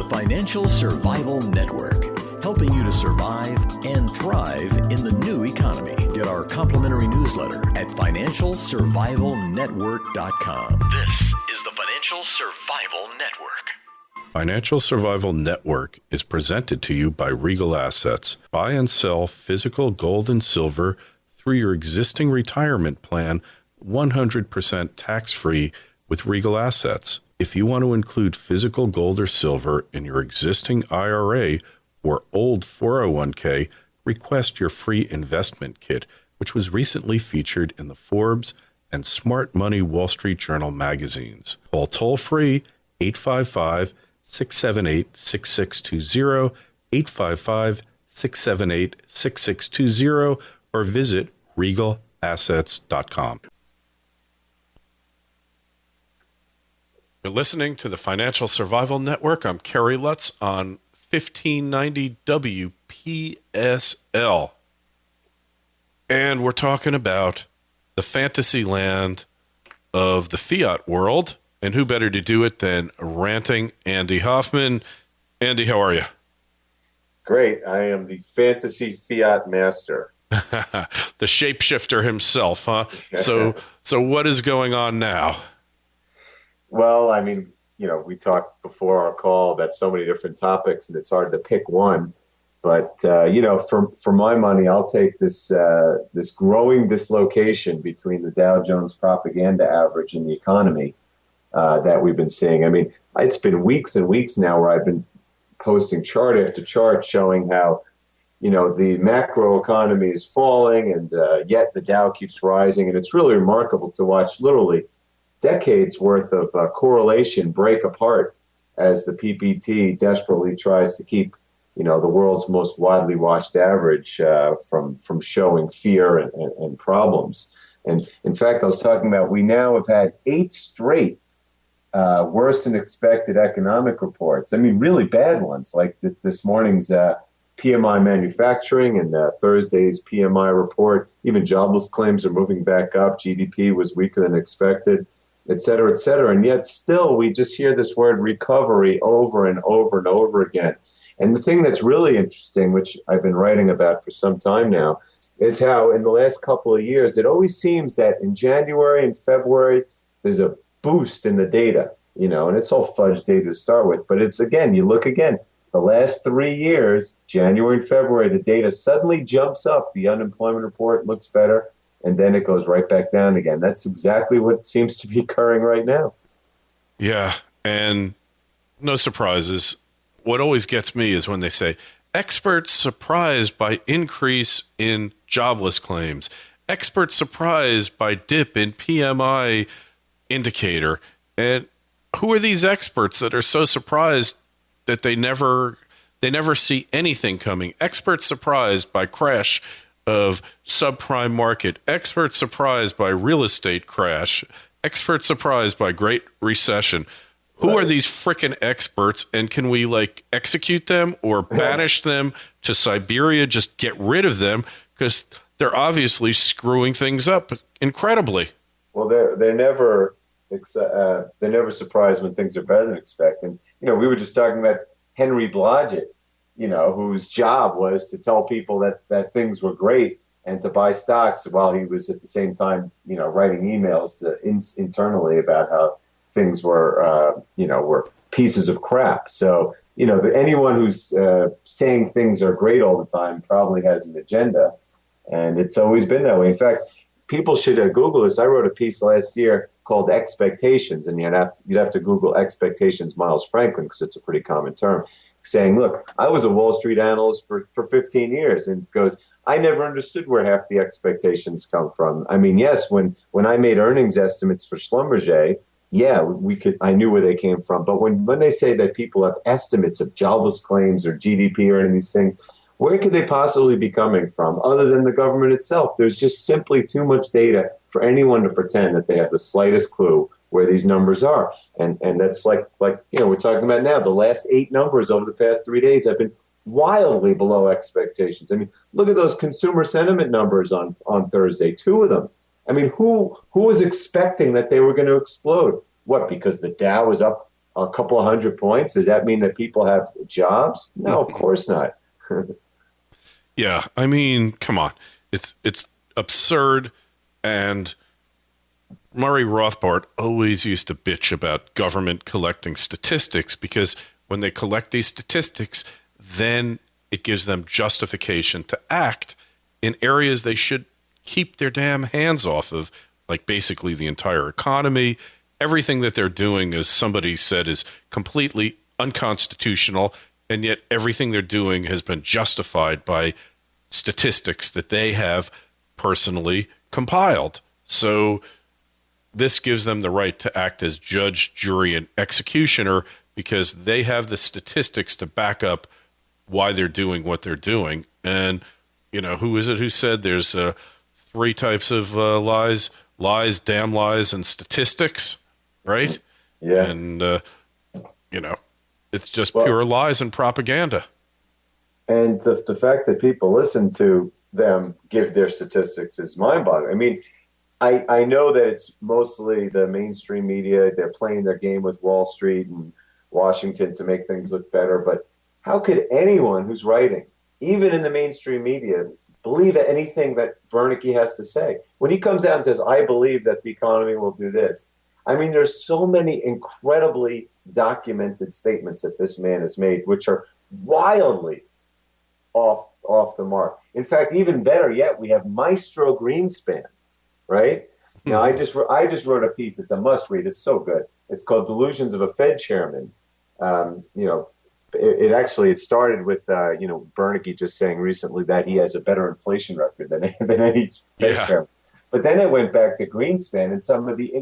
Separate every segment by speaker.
Speaker 1: the Financial Survival Network, helping you to survive and thrive in the new economy. Get our complimentary newsletter at financialsurvivalnetwork.com. This is the Financial Survival Network.
Speaker 2: Financial Survival Network is presented to you by Regal Assets. Buy and sell physical gold and silver through your existing retirement plan, 100% tax-free with Regal Assets. If you want to include physical gold or silver in your existing IRA or old 401k, request your free investment kit, which was recently featured in the Forbes and Smart Money Wall Street Journal magazines. Call toll-free 855-678-6620, 855-678-6620, or visit regalassets.com. You're listening to the Financial Survival Network. I'm Kerry Lutz on 1590 WPSL. And we're talking about the fantasy land of the Fiat world. And who better to do it than Ranting Andy Hoffman. Andy, how are you?
Speaker 3: Great. I am the fantasy Fiat master.
Speaker 2: The shapeshifter himself, huh? So what is going on now?
Speaker 3: Well, I mean, you know, we talked before our call about so many different topics, and it's hard to pick one. But you know, for my money, I'll take this this growing dislocation between the Dow Jones propaganda average and the economy that we've been seeing. I mean, it's been weeks and weeks now where I've been posting chart after chart showing how, you know, the macro economy is falling, and yet the Dow keeps rising, and it's really remarkable to watch literally decades worth of correlation break apart as the PPT desperately tries to keep, you know, the world's most widely watched average from showing fear and problems. And in fact, I was talking about, we now have had 8 straight worse than expected economic reports. I mean, really bad ones, like this morning's PMI manufacturing and Thursday's PMI report. Even jobless claims are moving back up. GDP was weaker than expected, et cetera, et cetera. And yet still, we just hear this word recovery over and over and over again. And the thing that's really interesting, which I've been writing about for some time now, is how in the last couple of years, it always seems that in January and February, there's a boost in the data, you know, and it's all fudge data to start with. But it's, again, you look again, the last 3 years, January and February, the data suddenly jumps up. The unemployment report looks better, and then it goes right back down again. That's exactly what seems to be occurring right now.
Speaker 2: Yeah, and no surprises. What always gets me is when they say, experts surprised by increase in jobless claims, experts surprised by dip in PMI indicator. And who are these experts that are so surprised that they never see anything coming? Experts surprised by crash of subprime market, experts surprised by real estate crash, experts surprised by great recession. Who are these frickin' experts, and can we like execute them or banish them to Siberia, just get rid of them, because they're obviously screwing things up incredibly.
Speaker 3: Well, they're never surprised when things are better than expected. And, you know, we were just talking about Henry Blodgett, you know, whose job was to tell people that things were great and to buy stocks while he was at the same time, you know, writing emails internally about how things were, were pieces of crap. So, you know, anyone who's saying things are great all the time probably has an agenda. And it's always been that way. In fact, people should Google this. I wrote a piece last year called Expectations, and you'd have to Google Expectations Miles Franklin, because it's a pretty common term, saying, look, I was a Wall Street analyst for 15 years, and goes, I never understood where half the expectations come from. I mean, yes, when I made earnings estimates for Schlumberger, yeah, I knew where they came from. But when they say that people have estimates of jobless claims or GDP or any of these things, where could they possibly be coming from other than the government itself? There's just simply too much data for anyone to pretend that they have the slightest clue where these numbers are. And that's like you know, we're talking about now. The last 8 numbers over the past 3 days have been wildly below expectations. I mean, look at those consumer sentiment numbers on Thursday, 2 of them. I mean, who was expecting that they were going to explode? What, because the Dow was up a couple of 100 points. Does that mean that people have jobs? No, of course not.
Speaker 2: Yeah, I mean, come on. It's absurd. And Murray Rothbard always used to bitch about government collecting statistics because when they collect these statistics, then it gives them justification to act in areas they should keep their damn hands off of, like basically the entire economy. Everything that they're doing, as somebody said, is completely unconstitutional, and yet everything they're doing has been justified by statistics that they have personally compiled. So this gives them the right to act as judge, jury, and executioner because they have the statistics to back up why they're doing what they're doing. And, you know, who is it who said there's three types of lies, damn lies, and statistics, right?
Speaker 3: Yeah.
Speaker 2: And, you know, it's just pure lies and propaganda.
Speaker 3: And the fact that people listen to them give their statistics is mind-boggling. I mean, I know that it's mostly the mainstream media. They're playing their game with Wall Street and Washington to make things look better. But how could anyone who's writing, even in the mainstream media, believe anything that Bernanke has to say? When he comes out and says, I believe that the economy will do this. I mean, there's so many incredibly documented statements that this man has made, which are wildly off the mark. In fact, even better yet, we have Maestro Greenspan, right? Now, I just wrote a piece. It's a must read. It's so good. It's called "Delusions of a Fed Chairman." It started with Bernanke just saying recently that he has a better inflation record than any Fed chairman. But then it went back to Greenspan and some of the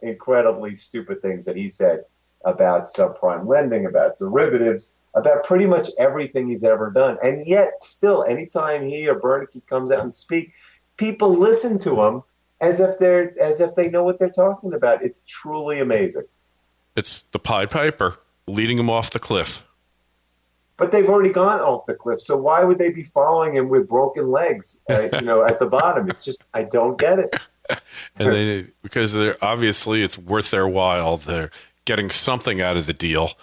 Speaker 3: incredibly stupid things that he said about subprime lending, about derivatives, about pretty much everything he's ever done. And yet, still, anytime he or Bernanke comes out and speak, people listen to him as if they know what they're talking about. It's truly amazing. It's
Speaker 2: the Pied Piper leading them off the cliff.
Speaker 3: But they've already gone off the cliff, so why would they be following him with broken legs? At the bottom. It's just I don't get it.
Speaker 2: And because they're obviously it's worth their while. They're getting something out of the deal,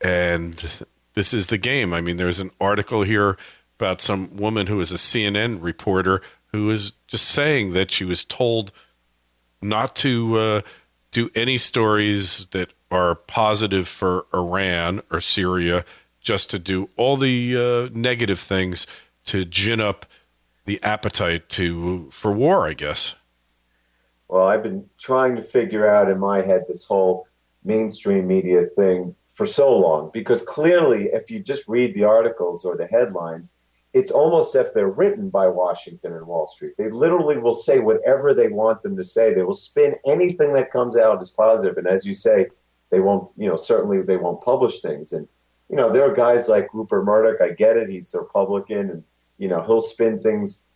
Speaker 2: and this is the game. I mean, there's an article here about some woman who is a CNN reporter who is just saying that she was told not to do any stories that are positive for Iran or Syria, just to do all the negative things to gin up the appetite for war, I guess.
Speaker 3: Well, I've been trying to figure out in my head this whole mainstream media thing for so long, because clearly if you just read the articles or the headlines, it's almost as if they're written by Washington and Wall Street. They literally will say whatever they want them to say. They will spin anything that comes out as positive. And as you say, they won't, certainly they won't publish things. And, there are guys like Rupert Murdoch. I get it. He's a Republican and, he'll spin things,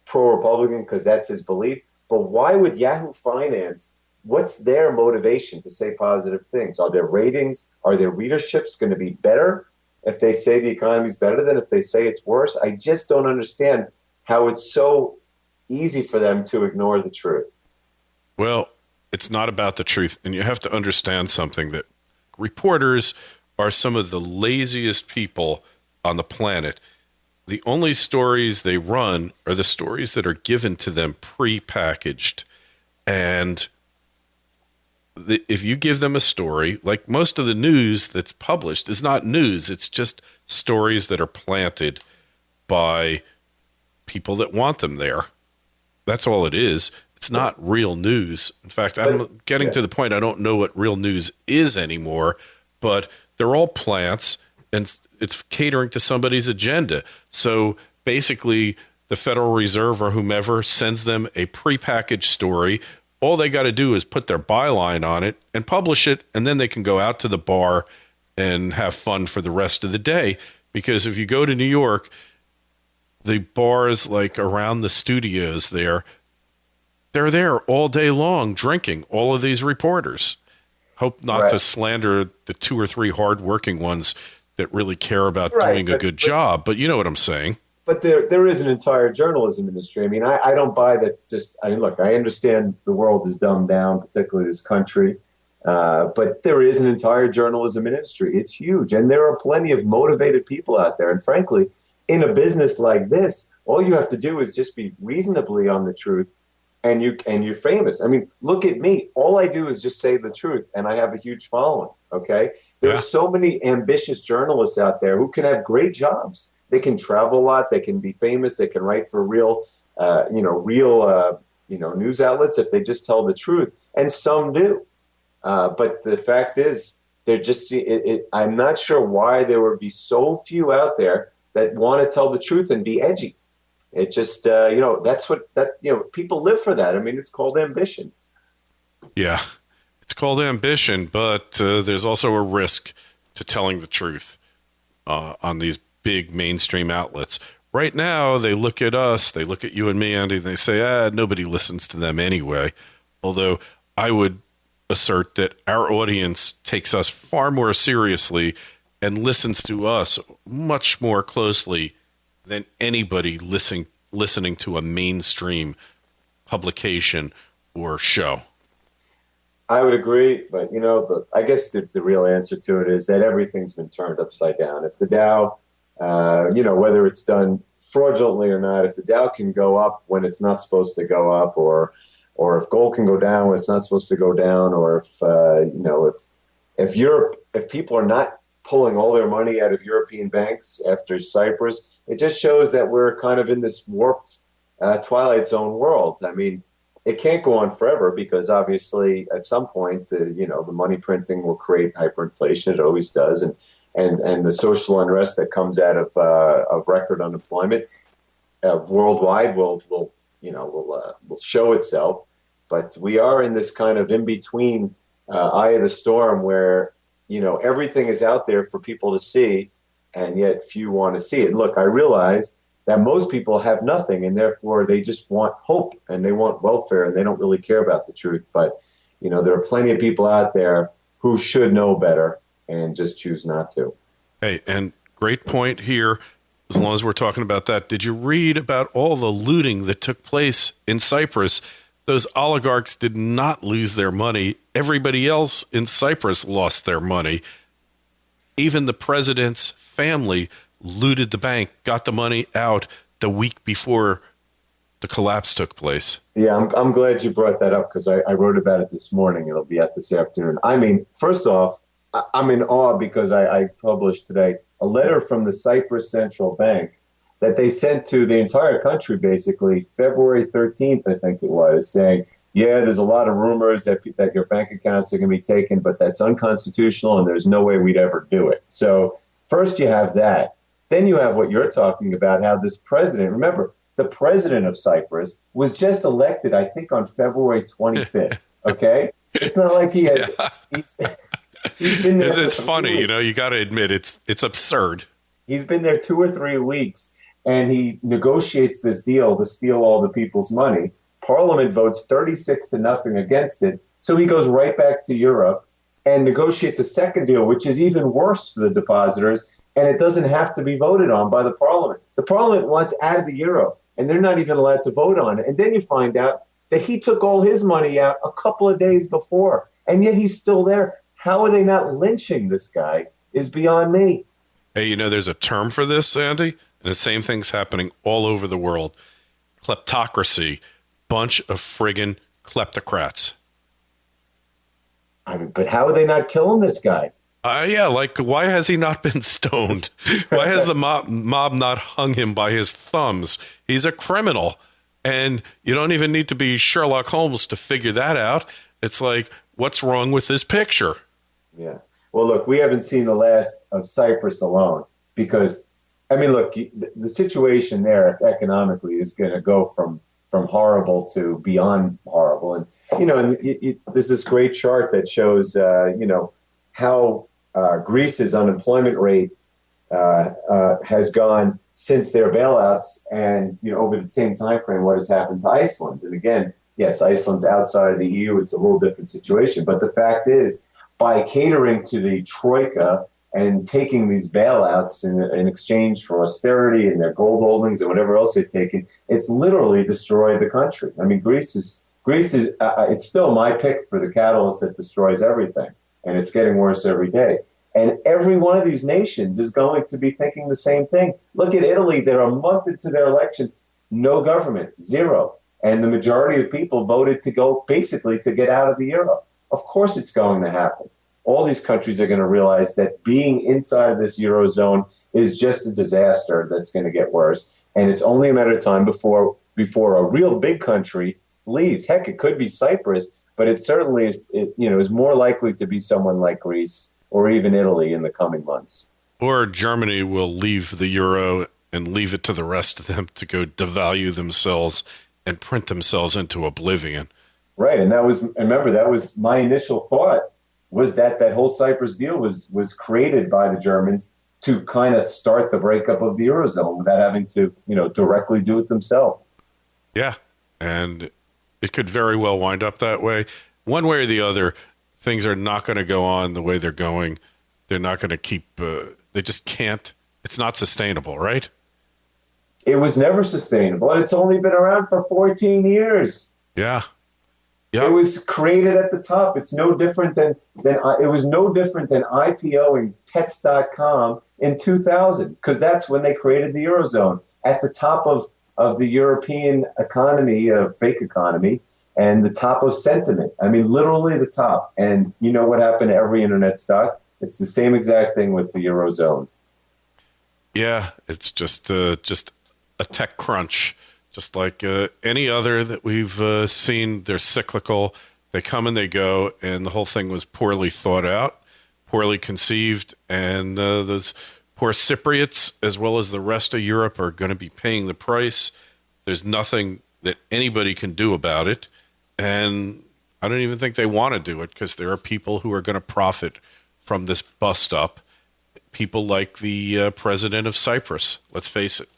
Speaker 3: pro-Republican because that's his belief. But why would Yahoo Finance, what's their motivation to say positive things? Are their ratings, are their readerships going to be better if they say the economy's better than if they say it's worse? I just don't understand how it's so easy for them to ignore the truth.
Speaker 2: Well, it's not about the truth. And you have to understand something, that reporters are some of the laziest people on the planet. The only stories they run are the stories that are given to them pre-packaged. And if you give them a story, like most of the news that's published is not news. It's just stories that are planted by people that want them there. That's all it is. It's not real news. In fact, I'm getting to the point I don't know what real news is anymore, but they're all plants, and it's catering to somebody's agenda. So basically, the Federal Reserve or whomever sends them a prepackaged story. All they got to do is put their byline on it and publish it, and then they can go out to the bar and have fun for the rest of the day. Because if you go to New York, the bars like around the studios there, they're there all day long drinking, all of these reporters. Hope not to slander the 2 or 3 hardworking ones that really care about doing a good job, but you know what I'm saying.
Speaker 3: But there is an entire journalism industry. I mean, I don't buy that. I understand the world is dumbed down, particularly this country, But there is an entire journalism industry. It's huge. And there are plenty of motivated people out there. And frankly, in a business like this, all you have to do is just be reasonably on the truth, and you're famous. I mean, look at me. All I do is just say the truth, and I have a huge following. Okay, there's so many ambitious journalists out there who can have great jobs. They can travel a lot. They can be famous. They can write for real news outlets if they just tell the truth, and some do. But the fact is, they're just. I'm not sure why there would be so few out there that want to tell the truth and be edgy. It just, that's people live for that. I mean, it's called ambition.
Speaker 2: Yeah, it's called ambition, but there's also a risk to telling the truth on these big mainstream outlets. Right now, they look at us, they look at you and me, Andy, and they say, nobody listens to them anyway. Although I would assert that our audience takes us far more seriously and listens to us much more closely than anybody listening to a mainstream publication or show.
Speaker 3: I would agree, but I guess the real answer to it is that everything's been turned upside down. If the Dow, whether it's done fraudulently or not, if the Dow can go up when it's not supposed to go up, or if gold can go down when it's not supposed to go down, or if people are not pulling all their money out of European banks after Cyprus, it just shows that we're kind of in this warped Twilight Zone world. I mean, it can't go on forever because obviously at some point, the money printing will create hyperinflation. It always does. And the social unrest that comes out of record unemployment worldwide will show itself. But we are in this kind of in-between eye of the storm where everything is out there for people to see, and yet few want to see it. Look, I realize that most people have nothing, and therefore they just want hope and they want welfare, and they don't really care about the truth. But, there are plenty of people out there who should know better and just choose not to.
Speaker 2: Hey, and great point here. As long as we're talking about that, did you read about all the looting that took place in Cyprus? Those oligarchs did not lose their money. Everybody else in Cyprus lost their money. Even the president's family looted the bank, got the money out the week before the collapse took place.
Speaker 3: Yeah, I'm glad you brought that up because I wrote about it this morning. It'll be out this afternoon. I mean, first off, I'm in awe because I published today a letter from the Cyprus Central Bank that they sent to the entire country, basically, February 13th, I think it was, saying, there's a lot of rumors that your bank accounts are going to be taken, but that's unconstitutional and there's no way we'd ever do it. So first you have that. Then you have what you're talking about, how this president, remember, the president of Cyprus was just elected, I think, on February 25th, okay? It's not like he has... He's been there.
Speaker 2: It's funny, you got to admit, it's absurd.
Speaker 3: He's been there 2 or 3 weeks, and he negotiates this deal to steal all the people's money. Parliament votes 36-0 against it. So he goes right back to Europe and negotiates a second deal, which is even worse for the depositors. And it doesn't have to be voted on by the Parliament. The Parliament wants out of the euro, and they're not even allowed to vote on it. And then you find out that he took all his money out a couple of days before, and yet he's still there. How are they not lynching this guy is beyond me.
Speaker 2: Hey, there's a term for this, Andy, and the same thing's happening all over the world. Kleptocracy. Bunch of friggin' kleptocrats.
Speaker 3: I mean, but how are they not killing this guy?
Speaker 2: Why has he not been stoned? Why has the mob not hung him by his thumbs? He's a criminal, and you don't even need to be Sherlock Holmes to figure that out. It's like, what's wrong with this picture?
Speaker 3: Yeah. Well, look, we haven't seen the last of Cyprus alone because, look, the situation there economically is going to go from horrible to beyond horrible. And, there's this great chart that shows, how Greece's unemployment rate has gone since their bailouts and, over the same time frame, what has happened to Iceland. And again, yes, Iceland's outside of the EU. It's a little different situation. But the fact is, by catering to the troika and taking these bailouts in exchange for austerity and their gold holdings and whatever else they've taken, it's literally destroyed the country. Greece is Greece is, it's still my pick for the catalyst that destroys everything. And it's getting worse every day. And every one of these nations is going to be thinking the same thing. Look at Italy. They're a month into their elections. No government, zero. And the majority of people voted to go basically to get out of the euro. Of course it's going to happen. All these countries are going to realize that being inside of this eurozone is just a disaster that's going to get worse. And it's only a matter of time before a real big country leaves. Heck, it could be Cyprus, but it certainly is more likely to be someone like Greece or even Italy in the coming months.
Speaker 2: Or Germany will leave the euro and leave it to the rest of them to go devalue themselves and print themselves into oblivion.
Speaker 3: Right, and that was my initial thought, was that whole Cyprus deal was created by the Germans to kind of start the breakup of the eurozone without having to directly do it themselves.
Speaker 2: Yeah, and it could very well wind up that way. One way or the other, things are not going to go on the way they're going. They're not going to keep, they just can't. It's not sustainable, right?
Speaker 3: It was never sustainable, and it's only been around for 14 years.
Speaker 2: Yeah.
Speaker 3: Yep. It was created at the top. It's no different than it was no different than IPOing Pets.com in 2000, because that's when they created the Eurozone at the top of the European economy, fake economy, and the top of sentiment. I mean, literally the top. And you know what happened to every internet stock? It's the same exact thing with the Eurozone.
Speaker 2: Yeah, it's just a tech crunch. Just like any other that we've seen, they're cyclical. They come and they go, and the whole thing was poorly thought out, poorly conceived, and those poor Cypriots, as well as the rest of Europe, are going to be paying the price. There's nothing that anybody can do about it, and I don't even think they want to do it, because there are people who are going to profit from this bust-up, people like the president of Cyprus, let's face it.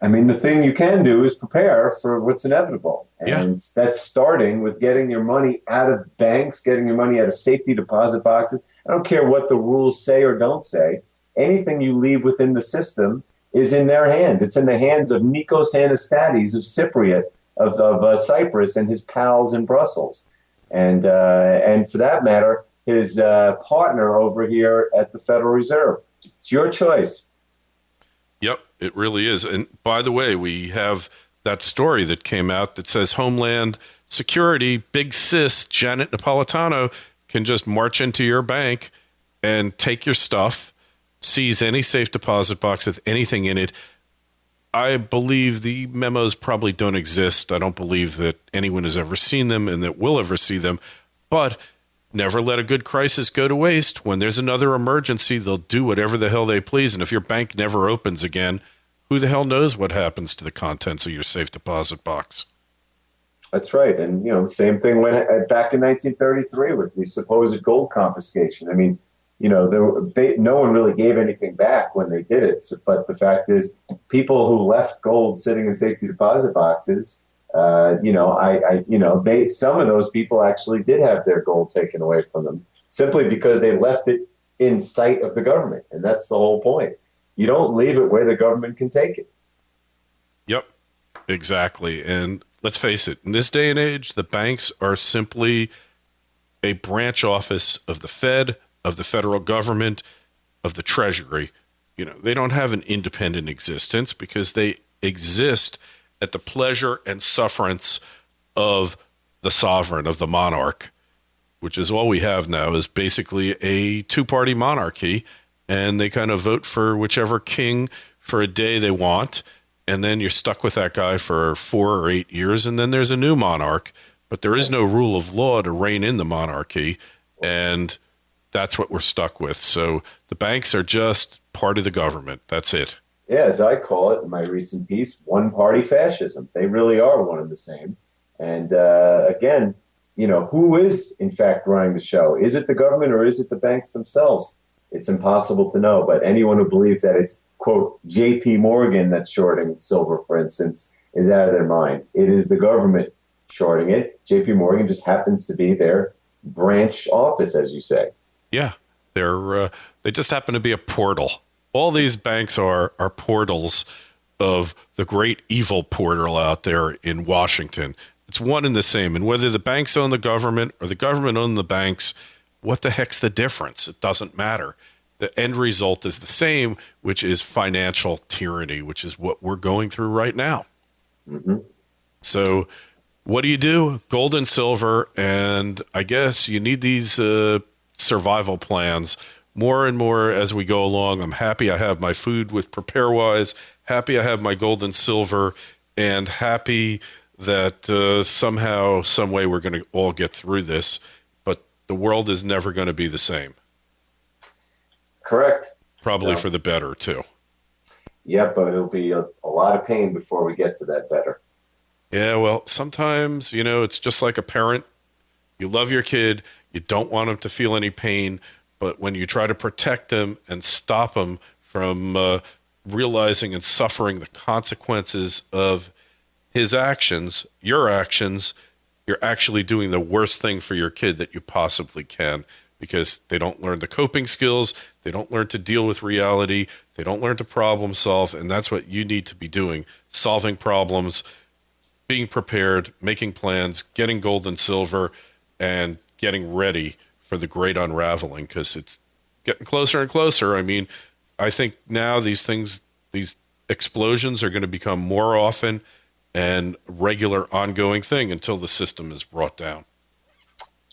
Speaker 3: I mean, the thing you can do is prepare for what's inevitable. And that's starting with getting your money out of banks, getting your money out of safety deposit boxes. I don't care what the rules say or don't say. Anything you leave within the system is in their hands. It's in the hands of Nikos Anastasiades of Cypriot, of Cyprus, and his pals in Brussels. And for that matter, his partner over here at the Federal Reserve. It's your choice.
Speaker 2: Yep, it really is. And by the way, we have that story that came out that says Homeland Security, big sis, Janet Napolitano, can just march into your bank and take your stuff, seize any safe deposit box with anything in it. I believe the memos probably don't exist. I don't believe that anyone has ever seen them and that will ever see them. But never let a good crisis go to waste. When there's another emergency, they'll do whatever the hell they please. And if your bank never opens again, who the hell knows what happens to the contents of your safe deposit box?
Speaker 3: That's right. And, the same thing went back in 1933 with the supposed gold confiscation. I mean, no one really gave anything back when they did it. But the fact is, people who left gold sitting in safety deposit boxes, some of those people actually did have their gold taken away from them simply because they left it in sight of the government. And that's the whole point. You don't leave it where the government can take it. Yep,
Speaker 2: exactly. And let's face it, in this day and age, the banks are simply a branch office of the Fed, of the federal government, of the Treasury. They don't have an independent existence because they exist at the pleasure and sufferance of the sovereign, of the monarch, which is all we have now, is basically a two-party monarchy, and they kind of vote for whichever king for a day they want, and then you're stuck with that guy for 4 or 8 years, and then there's a new monarch, but there is no rule of law to rein in the monarchy, and that's what we're stuck with. So the banks are just part of the government. That's it.
Speaker 3: Yeah, as I call it in my recent piece, one-party fascism. They really are one and the same. And again, who is in fact running the show? Is it the government or is it the banks themselves? It's impossible to know. But anyone who believes that it's, quote, J.P. Morgan that's shorting silver, for instance, is out of their mind. It is the government shorting it. J.P. Morgan just happens to be their branch office, as you say.
Speaker 2: Yeah, they just happen to be a portal. All these banks are portals of the great evil portal out there in Washington. It's one and the same. And whether the banks own the government or the government own the banks, what the heck's the difference? It doesn't matter. The end result is the same, which is financial tyranny, which is what we're going through right now.
Speaker 3: Mm-hmm.
Speaker 2: So what do? Gold and silver. And I guess you need these survival plans more and more as we go along. I'm happy I have my food with PrepareWise, happy I have my gold and silver, and happy that somehow, some way we're going to all get through this. But the world is never going to be the same.
Speaker 3: Correct.
Speaker 2: Probably for the better, too.
Speaker 3: Yeah, but it'll be a lot of pain before we get to that better.
Speaker 2: Yeah, well, sometimes, it's just like a parent. You love your kid. You don't want them to feel any pain. But when you try to protect them and stop them from realizing and suffering the consequences of his actions, you're actually doing the worst thing for your kid that you possibly can, because they don't learn the coping skills. They don't learn to deal with reality. They don't learn to problem solve. And that's what you need to be doing: solving problems, being prepared, making plans, getting gold and silver, and getting ready for the great unraveling, because it's getting closer and closer. I mean, I think now these explosions are going to become more often and regular ongoing thing until the system is brought down.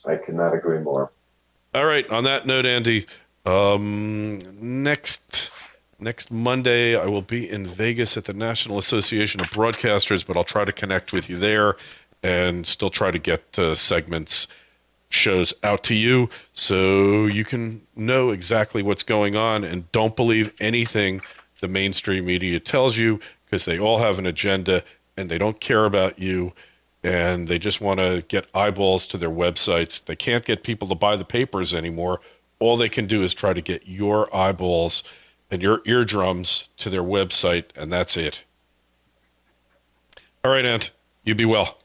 Speaker 3: I could not agree more.
Speaker 2: All right. On that note, Andy, next Monday I will be in Vegas at the National Association of Broadcasters, but I'll try to connect with you there and still try to get shows out to you so you can know exactly what's going on, and don't believe anything the mainstream media tells you, because they all have an agenda and they don't care about you, and they just want to get eyeballs to their websites. They can't get people to buy the papers anymore. All they can do is try to get your eyeballs and your eardrums to their website, and that's it. All right, Ant, you be well.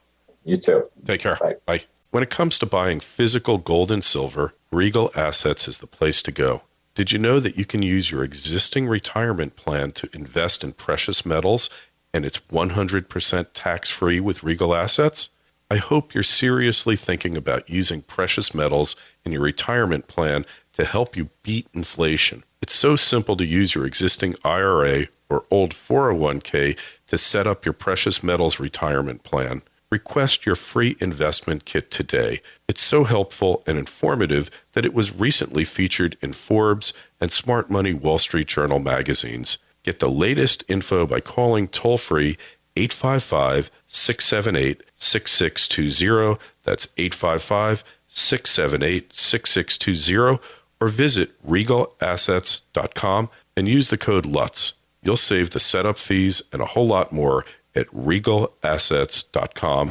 Speaker 3: You too.
Speaker 2: Take care.
Speaker 3: Bye.
Speaker 2: Bye. When it comes to buying physical gold and silver, Regal Assets is the place to go. Did you know that you can use your existing retirement plan to invest in precious metals, and it's 100% tax-free with Regal Assets? I hope you're seriously thinking about using precious metals in your retirement plan to help you beat inflation. It's so simple to use your existing IRA or old 401k to set up your precious metals retirement plan. Request your free investment kit today. It's so helpful and informative that it was recently featured in Forbes and Smart Money Wall Street Journal magazines. Get the latest info by calling toll-free 855-678-6620. That's 855-678-6620. Or visit regalassets.com and use the code Lutz. You'll save the setup fees and a whole lot more at regalassets.com.